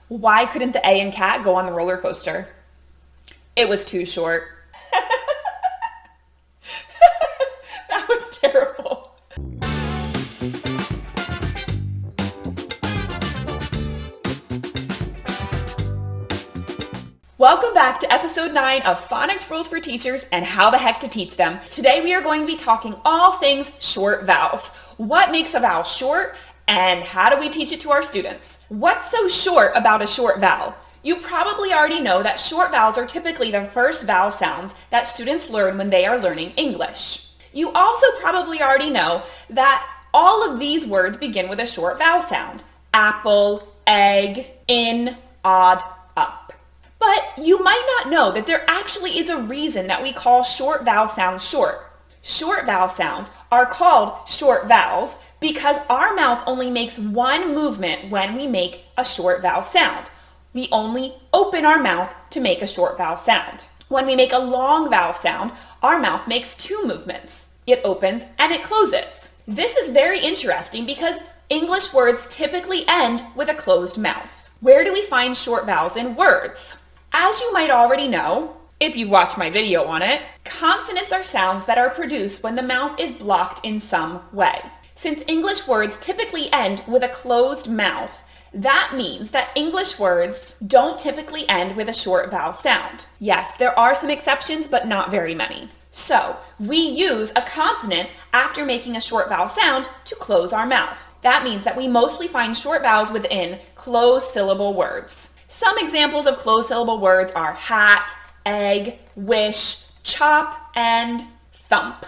Why couldn't the A in cat go on the roller coaster? It was too short. That was terrible. Welcome back to episode 9 of Phonics Rules for Teachers and How the Heck to Teach Them. Today we are going to be talking all things short vowels. What makes a vowel short and how do we teach it to our students? What's so short about a short vowel? You probably already know that short vowels are typically the first vowel sounds that students learn when they are learning English. You also probably already know that all of these words begin with a short vowel sound. Apple, egg, in, odd, up. But you might not know that there actually is a reason that we call short vowel sounds short. Short vowel sounds are called short vowels because our mouth only makes one movement when we make a short vowel sound. We only open our mouth to make a short vowel sound. When we make a long vowel sound, our mouth makes two movements. It opens and it closes. This is very interesting because English words typically end with a closed mouth. Where do we find short vowels in words? As you might already know, if you watch my video on it, consonants are sounds that are produced when the mouth is blocked in some way. Since English words typically end with a closed mouth, that means that English words don't typically end with a short vowel sound. Yes, there are some exceptions, but not very many. So, we use a consonant after making a short vowel sound to close our mouth. That means that we mostly find short vowels within closed syllable words. Some examples of closed syllable words are hat, egg, wish, chop, and thump.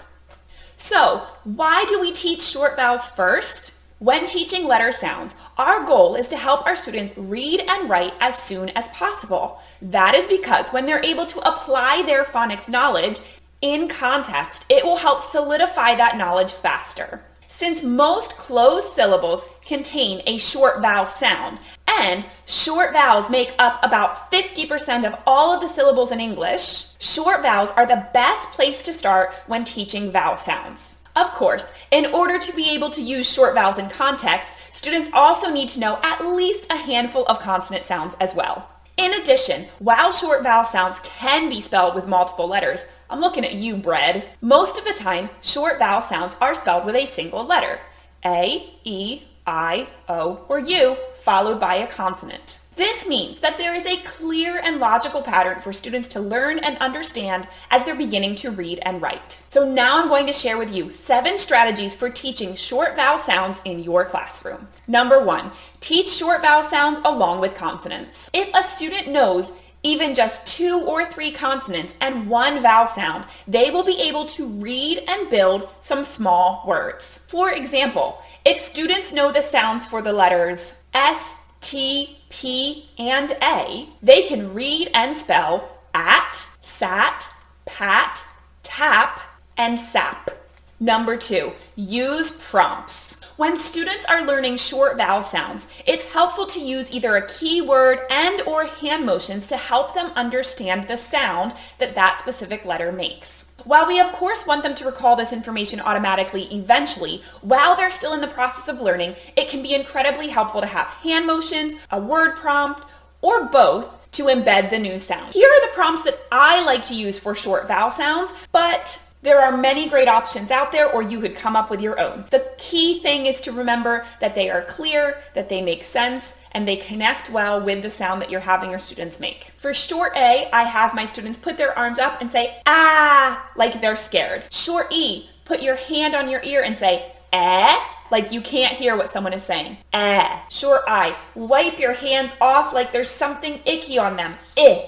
So, why do we teach short vowels first? When teaching letter sounds, our goal is to help our students read and write as soon as possible. That is because when they're able to apply their phonics knowledge in context, it will help solidify that knowledge faster. Since most closed syllables contain a short vowel sound, and short vowels make up about 50% of all of the syllables in English, short vowels are the best place to start when teaching vowel sounds. Of course, in order to be able to use short vowels in context, students also need to know at least a handful of consonant sounds as well. In addition, while short vowel sounds can be spelled with multiple letters, I'm looking at you, Bread. Most of the time, short vowel sounds are spelled with a single letter, A, E, I, O, or U, followed by a consonant. This means that there is a clear and logical pattern for students to learn and understand as they're beginning to read and write. So now I'm going to share with you 7 strategies for teaching short vowel sounds in your classroom. Number 1, teach short vowel sounds along with consonants. If a student knows even just 2 or 3 consonants and 1 vowel sound, they will be able to read and build some small words. For example, if students know the sounds for the letters S, T, P, and A, they can read and spell at, sat, pat, tap, and sap. Number 2, use prompts. When students are learning short vowel sounds, it's helpful to use either a keyword and or hand motions to help them understand the sound that that specific letter makes. While we of course want them to recall this information automatically eventually, while they're still in the process of learning, it can be incredibly helpful to have hand motions, a word prompt, or both to embed the new sound. Here are the prompts that I like to use for short vowel sounds, but there are many great options out there, or you could come up with your own. The key thing is to remember that they are clear, that they make sense, and they connect well with the sound that you're having your students make. For short A, I have my students put their arms up and say, ah, like they're scared. Short E, put your hand on your ear and say, eh, like you can't hear what someone is saying. Eh. Short I, wipe your hands off like there's something icky on them. Eh,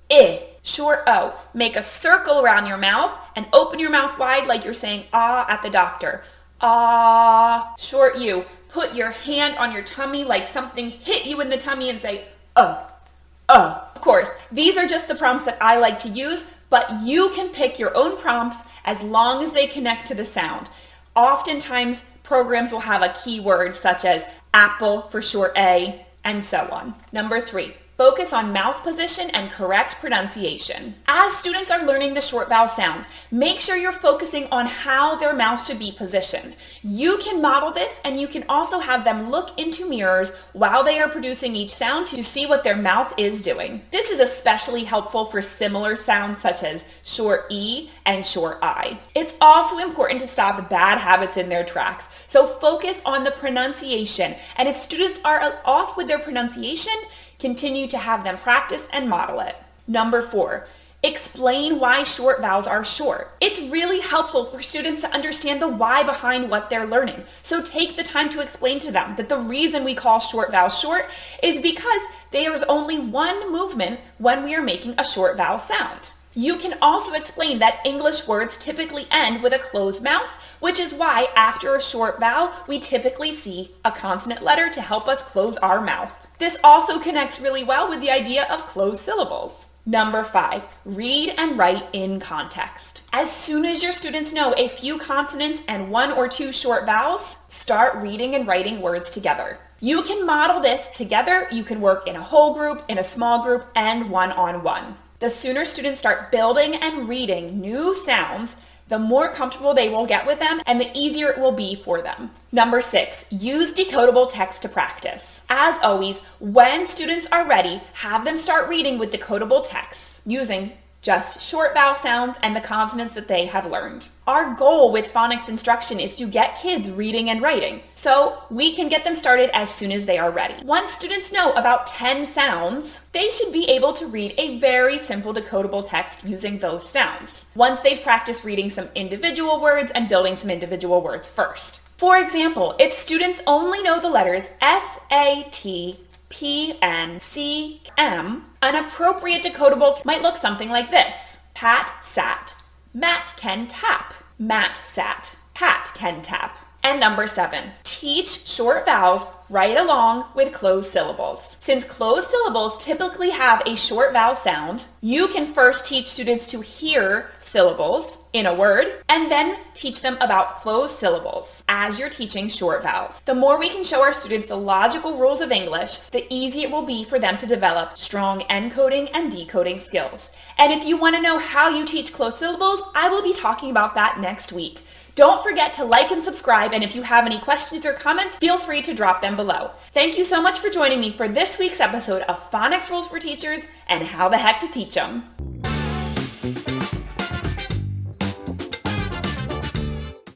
eh. Short O, make a circle around your mouth and open your mouth wide like you're saying ah at the doctor. Ah. Short U, put your hand on your tummy like something hit you in the tummy and say Of course, these are just the prompts that I like to use, but you can pick your own prompts as long as they connect to the sound. Oftentimes, programs will have a keyword such as apple for short A, and so on. Number 3, Focus on mouth position and correct pronunciation. As students are learning the short vowel sounds, make sure you're focusing on how their mouth should be positioned. You can model this, and you can also have them look into mirrors while they are producing each sound to see what their mouth is doing. This is especially helpful for similar sounds such as short E and short I. It's also important to stop bad habits in their tracks, so focus on the pronunciation, and if students are off with their pronunciation, continue to have them practice and model it. Number 4, explain why short vowels are short. It's really helpful for students to understand the why behind what they're learning. So take the time to explain to them that the reason we call short vowels short is because there's only one movement when we are making a short vowel sound. You can also explain that English words typically end with a closed mouth, which is why after a short vowel, we typically see a consonant letter to help us close our mouth. This also connects really well with the idea of closed syllables. Number 5, read and write in context. As soon as your students know a few consonants and 1 or 2 short vowels, start reading and writing words together. You can model this together. You can work in a whole group, in a small group, and one-on-one. The sooner students start building and reading new sounds, the more comfortable they will get with them and the easier it will be for them. Number 6, use decodable text to practice. As always, when students are ready, have them start reading with decodable text using just short vowel sounds and the consonants that they have learned. Our goal with phonics instruction is to get kids reading and writing, so we can get them started as soon as they are ready. Once students know about 10 sounds, they should be able to read a very simple decodable text using those sounds, once they've practiced reading some individual words and building some individual words first. For example, if students only know the letters S, A, T, P, N, C, M, an appropriate decodable might look something like this. Pat, sat. Matt can tap. Matt sat. Pat can tap. And number 7, teach short vowels right along with closed syllables. Since closed syllables typically have a short vowel sound, you can first teach students to hear syllables in a word and then teach them about closed syllables as you're teaching short vowels. The more we can show our students the logical rules of English, the easier it will be for them to develop strong encoding and decoding skills. And if you want to know how you teach closed syllables, I will be talking about that next week. Don't forget to like and subscribe, and if you have any questions or comments, feel free to drop them below. Thank you so much for joining me for this week's episode of Phonics Rules for Teachers and How the Heck to Teach 'em.